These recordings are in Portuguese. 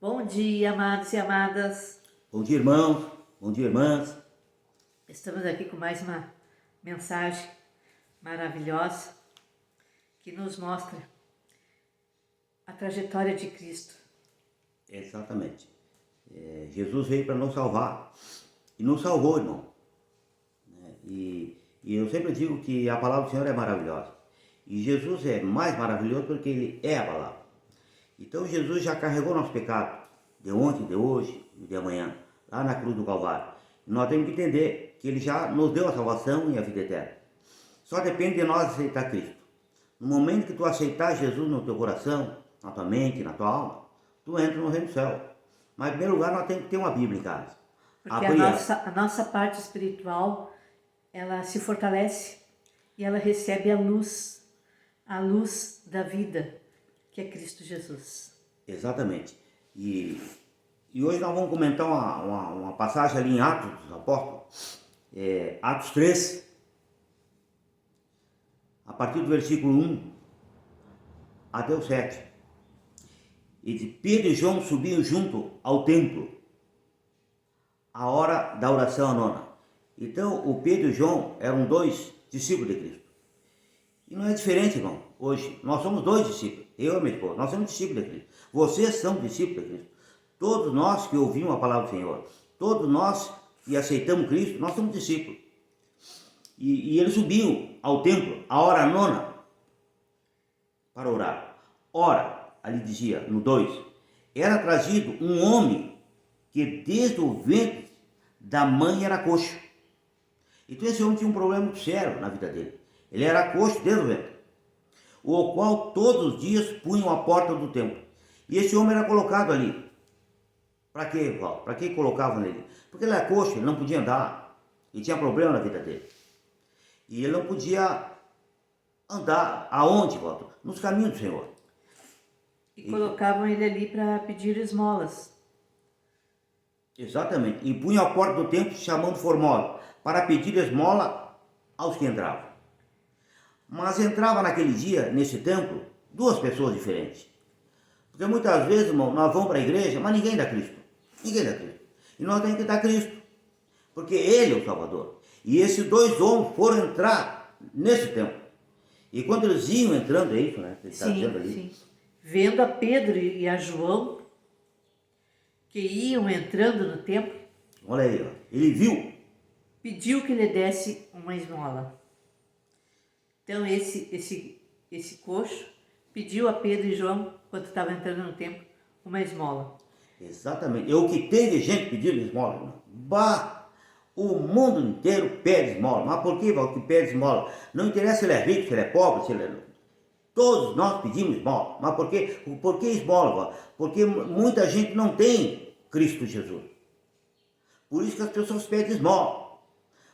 Bom dia, amados e amadas. Bom dia, irmãos. Bom dia, irmãs. Estamos aqui com mais uma mensagem maravilhosa que nos mostra a trajetória de Cristo. Exatamente. Jesus veio para nos salvar e nos salvou, irmão. E eu sempre digo que a palavra do Senhor é maravilhosa. E Jesus é mais maravilhoso porque Ele é a palavra. Então Jesus já carregou nosso pecado de ontem, de hoje e de amanhã, lá na cruz do Calvário. E nós temos que entender que Ele já nos deu a salvação e a vida eterna. Só depende de nós aceitar Cristo. No momento que tu aceitar Jesus no teu coração, na tua mente, na tua alma, tu entra no reino do céu. Mas em primeiro lugar nós temos que ter uma Bíblia em casa. Porque a nossa parte espiritual, ela se fortalece e ela recebe a luz da vida, que é Cristo Jesus. Exatamente. E hoje nós vamos comentar uma passagem ali em Atos dos Apóstolos, Atos 3, a partir do versículo 1 até o 7. E de Pedro e João subiam junto ao templo, a hora da oração a nona. Então, o Pedro e João eram dois discípulos de Cristo. E não é diferente, irmão. Hoje, nós somos dois discípulos. Eu e minha esposa, nós somos discípulos de Cristo. Vocês são discípulos de Cristo. Todos nós que ouvimos a palavra do Senhor, todos nós que aceitamos Cristo, nós somos discípulos. E eles subiam ao templo, a hora nona, para orar. Ora, ali dizia, no 2, era trazido um homem que desde o ventre da mãe era coxo. Então esse homem tinha um problema muito sério na vida dele. Ele era coxo desde o ventre, o qual todos os dias punham à porta do templo. E esse homem era colocado ali. Para quê, Paulo? Para que colocavam nele? Porque ele era coxo, ele não podia andar. E tinha problema na vida dele. E ele não podia andar aonde, Paulo? Nos caminhos do Senhor. E colocavam ele ali para pedir esmolas. Exatamente. E punham à porta do templo chamando formosos, para pedir esmola aos que entravam. Mas entrava naquele dia, nesse templo, duas pessoas diferentes. Porque muitas vezes, irmão, nós vamos para a igreja, mas ninguém dá Cristo. Ninguém dá Cristo. E nós temos que dar Cristo. Porque Ele é o Salvador. E esses dois homens foram entrar nesse templo. E quando eles iam entrando, é isso, né? Ele está dizendo ali. Sim. Vendo a Pedro e a João, que iam entrando no templo, olha aí, ó. Ele viu. Pediu que lhe desse uma esmola. Então esse coxo pediu a Pedro e João, quando estavam entrando no templo, uma esmola. Exatamente. É o que tem de gente pedindo esmola, irmão. Bah! O mundo inteiro pede esmola. Mas por que pede esmola? Não interessa se ele é rico, se ele é pobre, se ele é... Todos nós pedimos esmola. Mas por que esmola? Porque muita gente não tem Cristo Jesus. Por isso que as pessoas pedem esmola.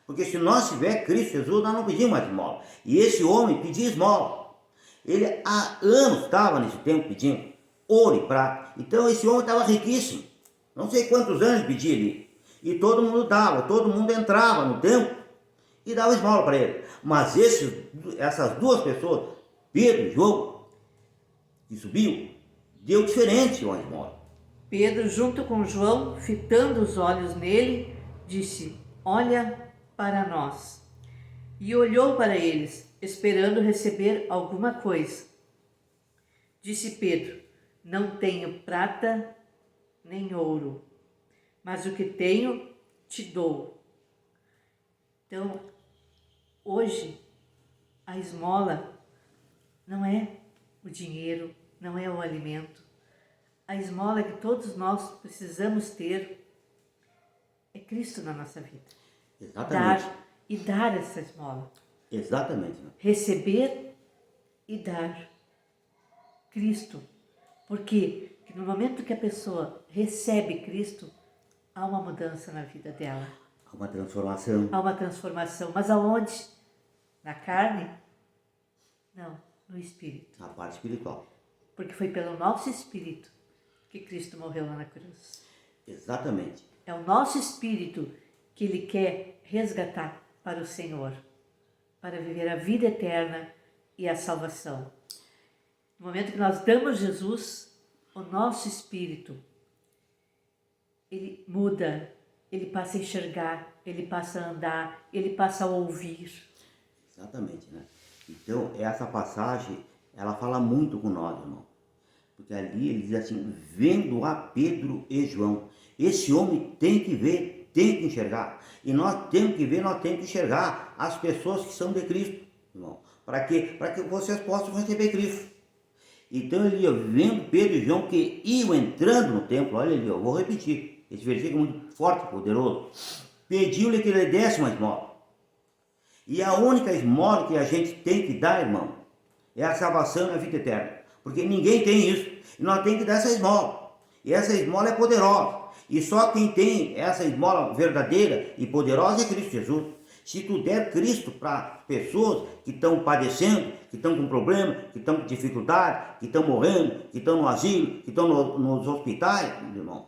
Porque se nós tiver Cristo Jesus, nós não pedimos mais esmola. E esse homem pedia esmola. Ele há anos estava nesse tempo pedindo ouro e prata. Então esse homem estava riquíssimo. Não sei quantos anos pedia ali. E todo mundo dava, todo mundo entrava no templo e dava esmola para ele. Mas essas duas pessoas, Pedro e João, que subiu, deu diferente uma esmola. Pedro, junto com João, fitando os olhos nele, disse: olha para nós. E olhou para eles, esperando receber alguma coisa. Disse Pedro: não tenho prata nem ouro, mas o que tenho te dou. Então, hoje, a esmola não é o dinheiro, não é o alimento. A esmola que todos nós precisamos ter é Cristo na nossa vida. Exatamente. Dar essa esmola. Exatamente. Receber e dar Cristo. Porque no momento que a pessoa recebe Cristo, há uma mudança na vida dela. Há uma transformação. Há uma transformação. Mas aonde? Na carne? Não, no espírito. Na parte espiritual. Porque foi pelo nosso espírito que Cristo morreu lá na cruz. Exatamente. É o nosso espírito que Ele quer resgatar para o Senhor, para viver a vida eterna e a salvação. No momento que nós damos Jesus, o nosso espírito ele muda, ele passa a enxergar, ele passa a andar, ele passa a ouvir. Exatamente, né? Então, essa passagem, ela fala muito com nós, irmão. Porque ali ele diz assim, vendo a Pedro e João. Esse homem tem que ver, tem que enxergar. E nós temos que ver, nós temos que enxergar as pessoas que são de Cristo, irmão. Para quê? Para que vocês possam receber Cristo. Então ele ia vendo Pedro e João que iam entrando no templo. Olha ali, eu vou repetir. Esse versículo é muito forte, poderoso. Pediu-lhe que ele desse uma esmola. E a única esmola que a gente tem que dar, irmão, é a salvação e a vida eterna. Porque ninguém tem isso. E nós temos que dar essa esmola. E essa esmola é poderosa. E só quem tem essa esmola verdadeira e poderosa é Cristo Jesus. Se tu der Cristo para pessoas que estão padecendo, que estão com problema, que estão com dificuldade, que estão morrendo, que estão no asilo, que estão nos hospitais, meu irmão,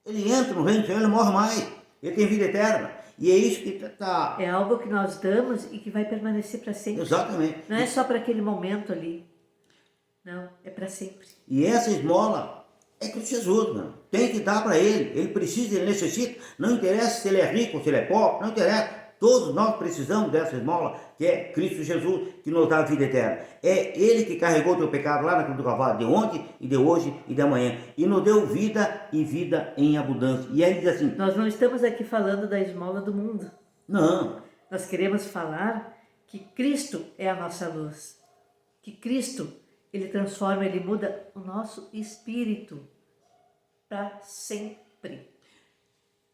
ele entra no reino do Senhor, ele não morre mais. Ele tem vida eterna. E é isso que está... É algo que nós damos e que vai permanecer para sempre. Exatamente. Não é só para aquele momento ali. Não, é para sempre. E essa esmola é Cristo Jesus, mano. Tem que dar para ele. Ele precisa, ele necessita. Não interessa se ele é rico ou se ele é pobre, não interessa. Todos nós precisamos dessa esmola, que é Cristo Jesus, que nos dá a vida eterna. É Ele que carregou o teu pecado lá na cruz do Calvário, de ontem, e de hoje, e de amanhã. E nos deu vida e vida em abundância. E aí diz assim... Nós não estamos aqui falando da esmola do mundo. Não. Nós queremos falar que Cristo é a nossa luz. Que Cristo, Ele transforma, Ele muda o nosso espírito para sempre.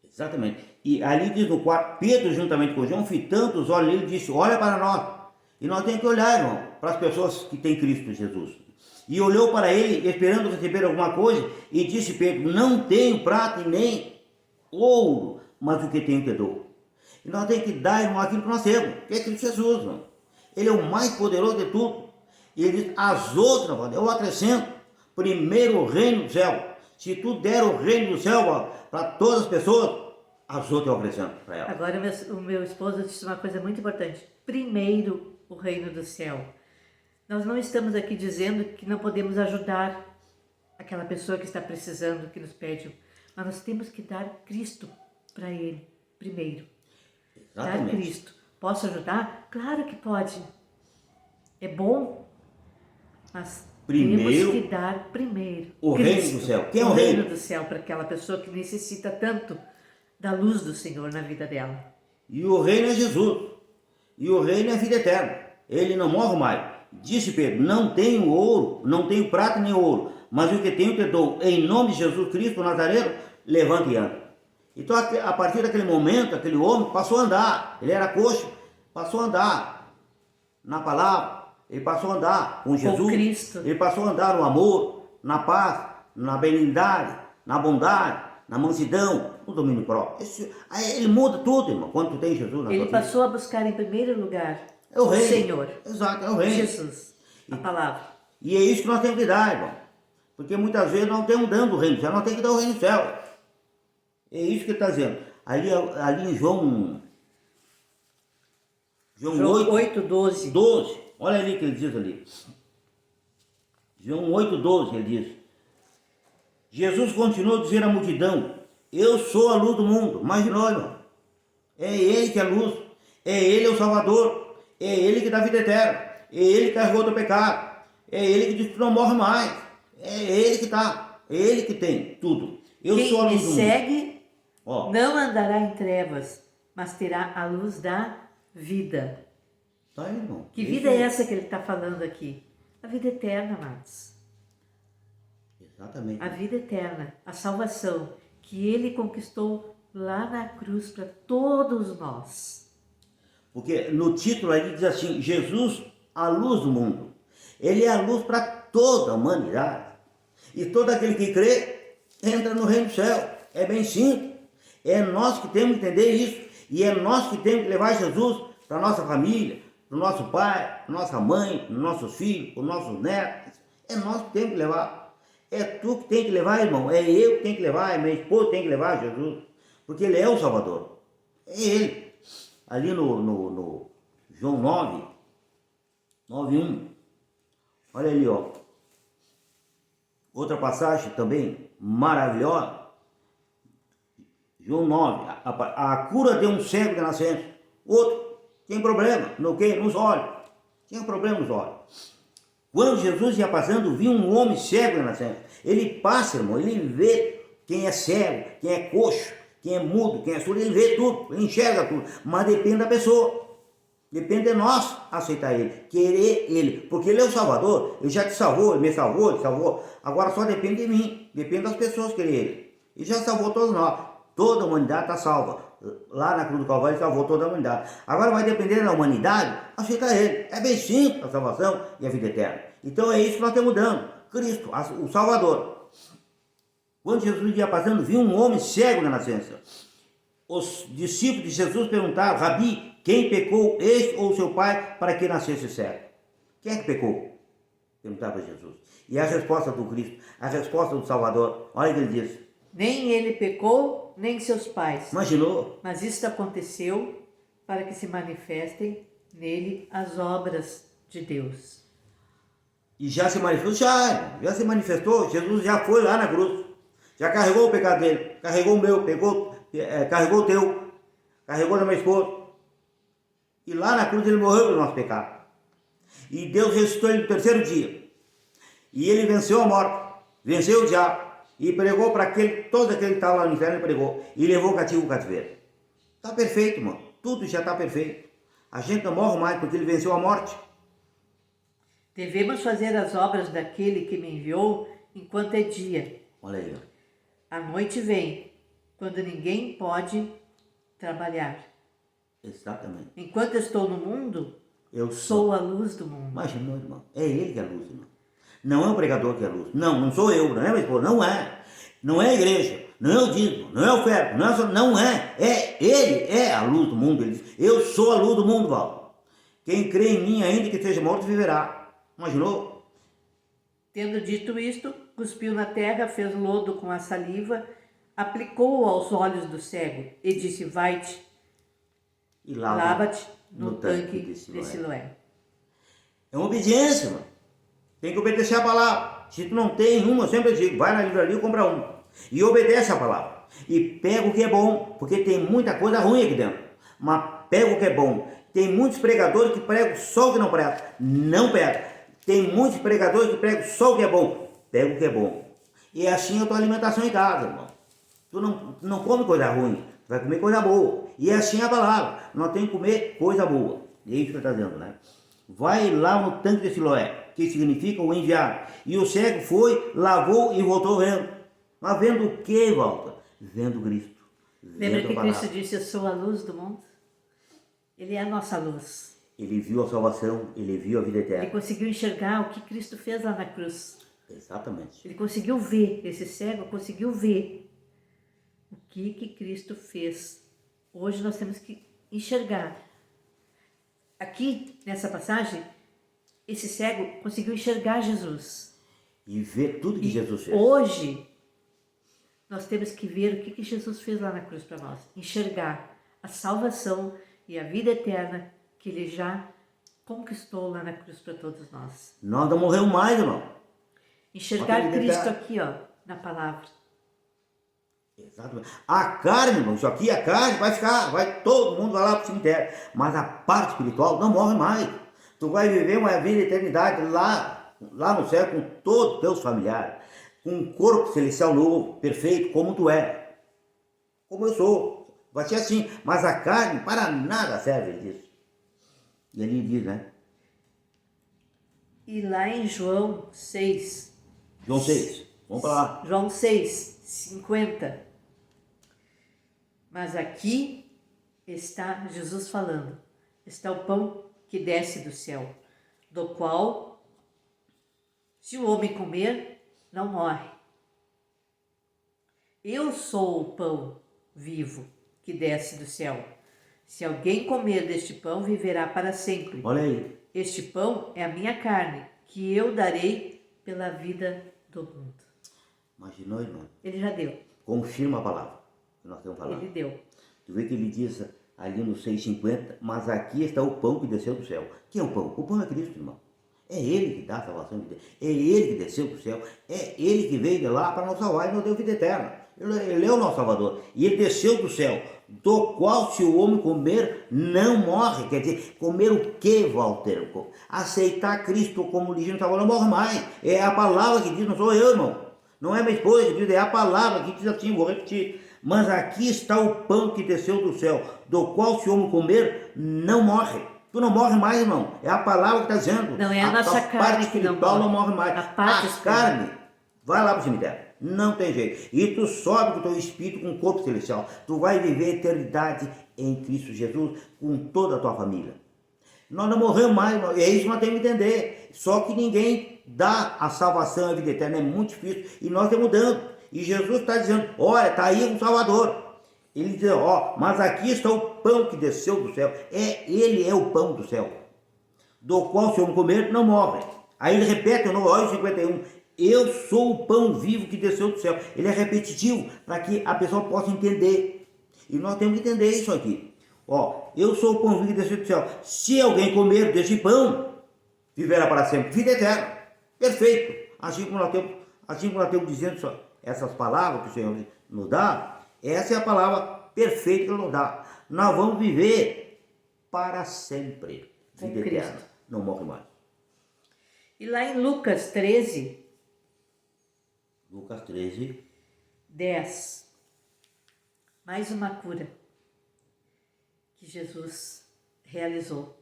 Exatamente. E ali diz no quarto, Pedro juntamente com João, fitando os olhos nele, disse, olha para nós. E nós temos que olhar, irmão, para as pessoas que têm Cristo Jesus. E olhou para ele, esperando receber alguma coisa, e disse Pedro, não tenho prata e nem ouro, mas o que tenho te dou. E nós temos que dar, irmão, aquilo que nós temos, que é Cristo Jesus, irmão. Ele é o mais poderoso de tudo. E ele diz, as outras, eu acrescento, primeiro o reino do céu. Se tu der o reino do céu para todas as pessoas, as outras eu acrescento para elas. Agora o meu esposo disse uma coisa muito importante. Primeiro o reino do céu. Nós não estamos aqui dizendo que não podemos ajudar aquela pessoa que está precisando, que nos pede. Mas nós temos que dar Cristo para ele primeiro. Exatamente. Dar Cristo. Posso ajudar? Claro que pode. É bom, mas Primeiro, temos que dar primeiro o Cristo, reino do céu. Quem é o reino reino? do céu para aquela pessoa que necessita tanto da luz do Senhor na vida dela. E o reino é Jesus. E o reino é a vida eterna. Ele não morre mais. Disse Pedro, não tenho ouro, não tenho prata nem ouro, mas o que tenho te dou. Em nome de Jesus Cristo Nazareno, levante e anda. Então, a partir daquele momento, aquele homem passou a andar. Ele era coxo, passou a andar na palavra. Ele passou a andar com Jesus. Com Cristo. Ele passou a andar no amor, na paz, na benignidade, na bondade, na mansidão, no domínio próprio. Ele muda tudo, irmão, quando tu tem Jesus na tua Ele vida. passou a buscar em primeiro lugar É o reino. Senhor. Exato, é o reino. Jesus, a palavra. E é isso que nós temos que dar, irmão. Porque muitas vezes nós não estamos dando o reino do céu, nós temos que dar o reino do céu. É isso que ele está dizendo. Ali em João 8, 12. 12, olha ali o que ele diz ali. João 8, 12, ele diz. Jesus continuou a dizer à multidão, eu sou a luz do mundo. Imagina, irmão. É Ele que é a luz. É Ele o Salvador. É Ele que dá vida eterna. É Ele que carregou o teu pecado. É Ele que diz que tu não morre mais. É Ele que está. É Ele que tem tudo. Eu Quem sou a luz me do mundo. segue Ó, não andará em trevas, mas terá a luz da vida. tá aí, irmão. Que vida é essa que ele está falando aqui? A vida eterna, amados. Exatamente. A vida eterna, a salvação que ele conquistou lá na cruz para todos nós. Porque no título aí diz assim, Jesus, a luz do mundo. Ele é a luz para toda a humanidade. E todo aquele que crê, entra no reino do céu. É bem simples. É nós que temos que entender isso. E é nós que temos que levar Jesus para a nossa família, para o nosso pai, para a nossa mãe, para os nossos filhos, para os nossos netos. É nós que temos que levar. É tu que tem que levar, irmão. É eu que tenho que levar, é minha esposa que tem que levar Jesus. Porque Ele é o Salvador. É Ele. Ali no João 9:1. Olha ali, ó. Outra passagem também maravilhosa. João 9, a cura de um cego de nascença. Outro tem problema, no quê? Nos olhos. Tinha problema nos olhos. Quando Jesus ia passando, viu um homem cego de nascença. Ele passa, irmão, ele vê quem é cego, quem é coxo, quem é mudo, quem é surdo, ele vê tudo, ele enxerga tudo. Mas depende da pessoa. Depende de nós aceitar ele, querer ele. Porque ele é o Salvador, ele já te salvou, ele me salvou, ele salvou. Agora só depende de mim, depende das pessoas querer ele. Ele já salvou todos nós, toda a humanidade está salva. Lá na cruz do Calvário ele salvou toda a humanidade. Agora vai depender da humanidade aceitar ele. É bem simples a salvação e a vida eterna. Então é isso que nós estamos dando. Cristo, o Salvador. Quando Jesus ia passando, viu um homem cego na nascença. Os discípulos de Jesus perguntaram: Rabi, quem pecou, este ou seu pai, para que nascesse cego? Quem é que pecou? Perguntava Jesus. E a resposta do Cristo, a resposta do Salvador, olha o que ele diz. Nem ele pecou, nem seus pais. Imaginou? Mas isto aconteceu para que se manifestem nele as obras de Deus. E já se manifestou, já se manifestou. Jesus já foi lá na cruz, já carregou o pecado dele, carregou o meu, carregou o teu, carregou da minha esposa. E lá na cruz ele morreu pelo nosso pecado. E Deus ressuscitou ele no terceiro dia. E ele venceu a morte, venceu o diabo. E pregou para todos aqueles que estavam lá no inferno, ele pregou. E levou o cativo ao cativeiro. Está perfeito, irmão. Tudo já está perfeito. A gente não morre mais porque ele venceu a morte. Devemos fazer as obras daquele que me enviou enquanto é dia. Olha aí, ó. A noite vem, quando ninguém pode trabalhar. Exatamente. Enquanto estou no mundo, Eu sou a luz do mundo. Imagina, irmão. É ele que é a luz, irmão. Não é o pregador que é a luz. Não sou eu, não é minha esposa, não é. Não é a igreja, não é o dízimo, não é o ferro, não é. Ele é a luz do mundo. Ele diz, eu sou a luz do mundo, Val. Quem crê em mim, ainda que seja morto, viverá. Imaginou? Tendo dito isto, cuspiu na terra, fez lodo com a saliva, aplicou-o aos olhos do cego e disse: vai-te, E lava-te no tanque de Siloé. É uma obediência, mano. Tem que obedecer a palavra. Se tu não tem uma, eu sempre digo, vai na livraria e compra uma. E obedece a palavra. E pega o que é bom, porque tem muita coisa ruim aqui dentro. Mas pega o que é bom. Tem muitos pregadores que pregam só o que não presta. Não pega. Tem muitos pregadores que pregam só o que é bom. Pega o que é bom. E é assim a tua alimentação em casa, irmão. Tu não come coisa ruim, tu vai comer coisa boa. E é assim a palavra. Nós temos que comer coisa boa. É isso que ele está dizendo, né? Vai lá no tanque de Siloé, que significa o enviado. E o cego foi, lavou e voltou vendo. Mas vendo o que, Walter? Vendo Cristo. Lembra que Cristo disse: eu sou a luz do mundo? Ele é a nossa luz. Ele viu a salvação, ele viu a vida eterna. Ele conseguiu enxergar o que Cristo fez lá na cruz. Exatamente. Ele conseguiu ver, esse cego conseguiu ver o que Cristo fez. Hoje nós temos que enxergar. Aqui, nessa passagem, esse cego conseguiu enxergar Jesus. E ver tudo que Jesus fez. Hoje, nós temos que ver o que Jesus fez lá na cruz para nós. Enxergar a salvação e a vida eterna que Ele já conquistou lá na cruz para todos nós. Nós não morremos mais, irmão. Enxergar Cristo aqui, ó, na palavra. Exatamente. A carne, irmão, isso aqui, a carne vai todo mundo vai lá para o cemitério. Mas a parte espiritual não morre mais. Tu vai viver uma vida de eternidade lá no céu com todos os teus familiares. Com um corpo celestial novo, perfeito, como tu é. Como eu sou. Vai ser assim. Mas a carne para nada serve, ele diz. E ele diz, né? E lá em João 6. João 6. Vamos para lá. João 6, 50. Mas aqui está Jesus falando. Está o pão que desce do céu, do qual, se o homem comer, não morre. Eu sou o pão vivo que desce do céu. Se alguém comer deste pão, viverá para sempre. Olha aí. Este pão é a minha carne, que eu darei pela vida do mundo. Imaginou, irmão? Ele já deu. Confirma a palavra que nós temos falado. Ele deu. Tu vê que ele diz ali no 6,50, mas aqui está o pão que desceu do céu. Quem é o pão? O pão é Cristo, irmão. É Ele que dá a salvação, é Ele que desceu do céu, é Ele que veio de lá para nos salvar e nos deu vida eterna. Ele é o nosso Salvador. E Ele desceu do céu, do qual se o homem comer, não morre. Quer dizer, comer o que, Walter? Aceitar Cristo como legítimo Salvador, não morre mais. É a palavra que diz, não sou eu, irmão. Não é minha esposa que diz, é a palavra que diz assim, vou repetir. Mas aqui está o pão que desceu do céu, do qual se o homem comer, não morre. Tu não morre mais, irmão. É a palavra que está dizendo. Não é a nossa carne parte que não espiritual não morre. morre mais. A parte A carne vai lá para o cemitério. Não tem jeito. E tu sobe com o teu espírito, com o corpo celestial. Tu vai viver a eternidade em Cristo Jesus com toda a tua família. Nós não morremos mais, é isso que nós temos que entender. Só que ninguém dá a salvação, a vida eterna, é muito difícil. E nós estamos dando. E Jesus está dizendo, olha, está aí o Salvador. Ele diz, ó, mas aqui está o pão que desceu do céu. Ele é o pão do céu, do qual se eu comer, não morre. Aí ele repete no olho 51, eu sou o pão vivo que desceu do céu. Ele é repetitivo para que a pessoa possa entender. E nós temos que entender isso aqui. Ó, eu sou o pão vivo que desceu do céu. Se alguém comer desse pão, viverá para sempre. Vida eterna. Perfeito. Assim como nós temos dizendo essas palavras que o Senhor nos dá, essa é a palavra perfeita que Ele nos dá. Nós vamos viver para sempre. Vida eterna. Não morre mais. E lá em Lucas 13, Lucas 13, 10. Mais uma cura que Jesus realizou.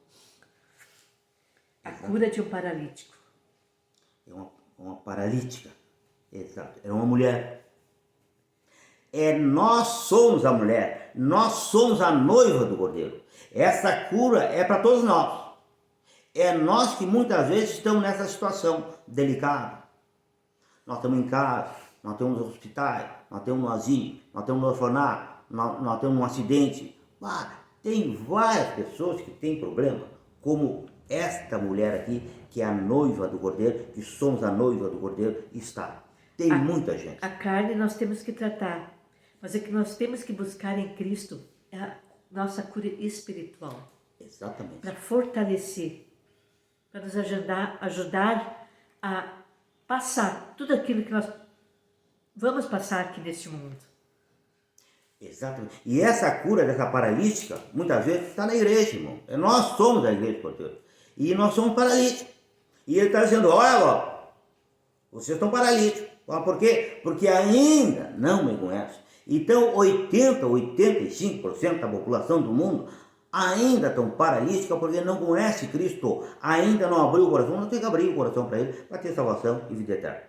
A cura de um paralítico. É uma paralítica. Exato. Era uma mulher. Nós somos a mulher. Nós somos a noiva do Cordeiro. Essa cura é para todos nós. É nós que muitas vezes estamos nessa situação delicada. Nós estamos em casa, nós estamos nos hospitais, nós estamos no asilo, nós estamos no orfanato, nós estamos num acidente. Tem várias pessoas que têm problema, como esta mulher aqui, que é a noiva do Cordeiro, que somos a noiva do Cordeiro, está. Tem muita gente. A carne nós temos que tratar, mas é que nós temos que buscar em Cristo a nossa cura espiritual. Exatamente. Para fortalecer, para nos ajudar a passar tudo aquilo que nós vamos passar aqui neste mundo. Exatamente. E essa cura dessa paralítica, muitas vezes, está na igreja, irmão. Nós somos a igreja do Cordeiro. E nós somos paralíticos. E ele está dizendo, olha, vocês estão paralíticos. Por quê? Porque ainda não me conhecem. Então, 85% da população do mundo ainda estão paralíticas porque não conhece Cristo, ainda não abriu o coração. Não tem que abrir o coração para ele, para ter salvação e vida eterna.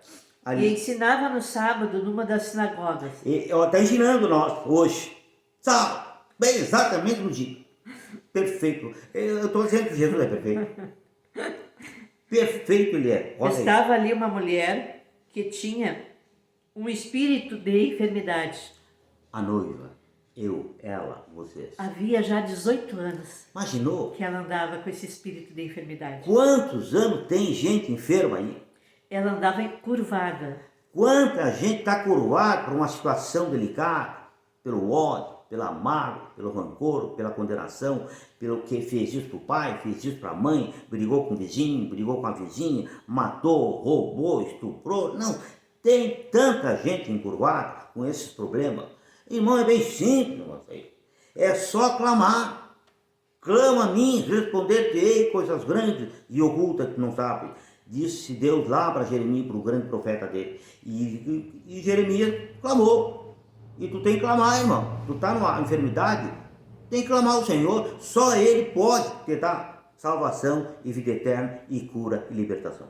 E ensinava no sábado numa das sinagogas. Está ensinando nós hoje, sabe? Bem, exatamente no dia. Perfeito. Eu estou dizendo que Jesus é perfeito. Perfeito ele é. Olha Estava ali uma mulher que tinha um espírito de enfermidade. A noiva, eu, ela, vocês. Havia já 18 anos Imaginou? que ela andava com esse espírito de enfermidade. Quantos anos tem gente enferma aí? Ela andava curvada. Quanta gente está curvada por uma situação delicada, pelo ódio, pela mágoa, pelo rancor, pela condenação, pelo que fez isso para o pai, fez isso para a mãe, brigou com o vizinho, brigou com a vizinha, matou, roubou, estuprou. Não, tem tanta gente encurvada com esses problemas. Irmão, é bem simples, irmão. É só clamar. Clama a mim, responder-te-ei coisas grandes e ocultas que não sabe. Disse Deus lá para Jeremias, para o grande profeta dele. E Jeremias clamou. E tu tem que clamar, irmão. Tu está numa enfermidade, tem que clamar ao Senhor. Só Ele pode te dar salvação e vida eterna e cura e libertação.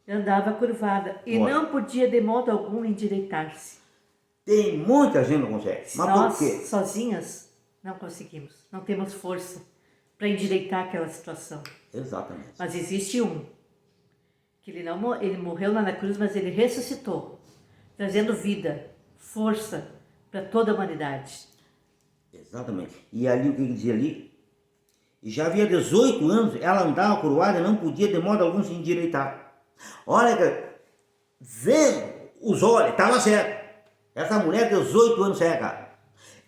Andava curvada e não podia de modo algum endireitar-se. Tem muita gente que não consegue. Mas nós, por quê? Sozinhas, não conseguimos. Não temos força para endireitar aquela situação. Exatamente. Mas existe um que ele morreu lá na cruz, mas ele ressuscitou, trazendo vida, força para toda a humanidade. Exatamente. E ali o que ele dizia ali? E já havia 18 anos, ela andava curvada e não podia de modo algum se endireitar. Olha, vendo os olhos, estava certo. Essa mulher, 18 anos cega.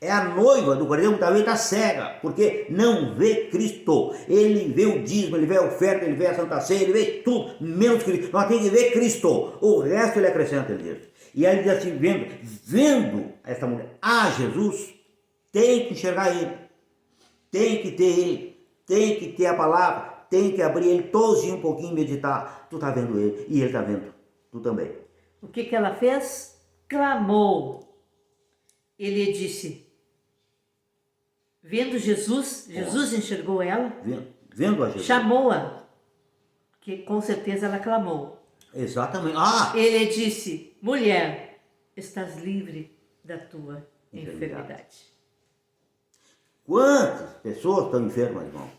É a noiva do Cordeiro, muitas vezes está cega, porque não vê Cristo. Ele vê o dízimo, ele vê a oferta, ele vê a Santa Ceia, ele vê tudo, menos Cristo. Nós temos que ver Cristo. O resto ele acrescenta, ele diz. E aí ele diz assim, vendo essa mulher, Jesus, tem que enxergar ele, tem que ter ele, tem que ter a palavra, tem que abrir ele todinho um pouquinho e meditar. Tu está vendo ele, e ele está vendo, tu também. O que ela fez? Clamou. Ele disse, vendo Jesus enxergou ela, Vendo a Jesus. chamou-a, que com certeza ela clamou. Exatamente. Ele disse, mulher, estás livre da tua enfermidade. Quantas pessoas estão enfermas, irmão?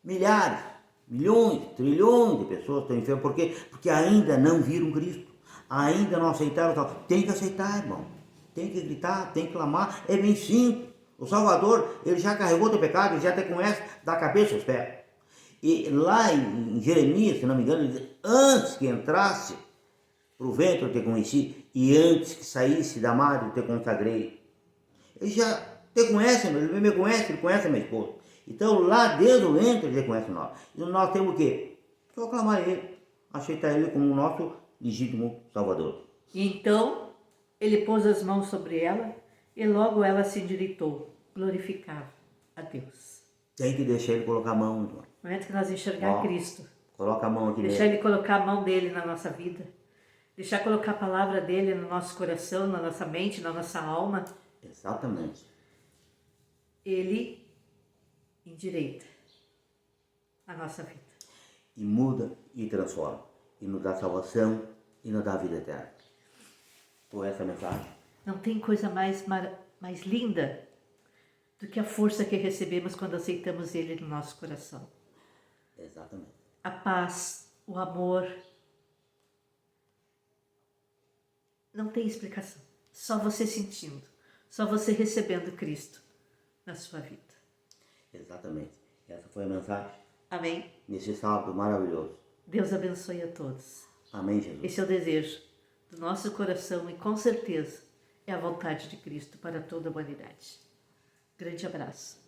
Milhares, milhões, trilhões de pessoas estão enfermas. Por quê? Porque ainda não viram Cristo. Ainda não aceitaram. Tem que aceitar, irmão. Tem que gritar, tem que clamar. É bem simples. O Salvador, ele já carregou teu pecado, ele já te conhece da cabeça aos pés. E lá em Jeremias, se não me engano, ele diz, antes que entrasse para o ventre eu te conheci, e antes que saísse da madre eu te consagrei. Ele já te conhece, ele me conhece, ele conhece a minha esposa. Então lá desde o ventre ele conhece nós. E nós temos o quê? Só clamar ele, aceitar ele como o nosso legítimo Salvador. E então ele pôs as mãos sobre ela e logo ela se endireitou, glorificava a Deus. Tem que deixar ele colocar a mão. No momento que nós enxergar Cristo, coloca a mão aqui deixar nele. ele colocar a mão dele na nossa vida, deixar colocar a palavra dele no nosso coração, na nossa mente, na nossa alma. Exatamente. Ele endireita a nossa vida. E muda e transforma. E nos dá salvação e nos dá vida eterna. Por essa mensagem. Não tem coisa mais linda do que a força que recebemos quando aceitamos ele no nosso coração. Exatamente. A paz, o amor. Não tem explicação. Só você sentindo. Só você recebendo Cristo na sua vida. Exatamente. Essa foi a mensagem. Amém? Nesse sábado maravilhoso. Deus abençoe a todos. Amém, Jesus. Esse é o desejo do nosso coração e com certeza é a vontade de Cristo para toda a humanidade. Grande abraço.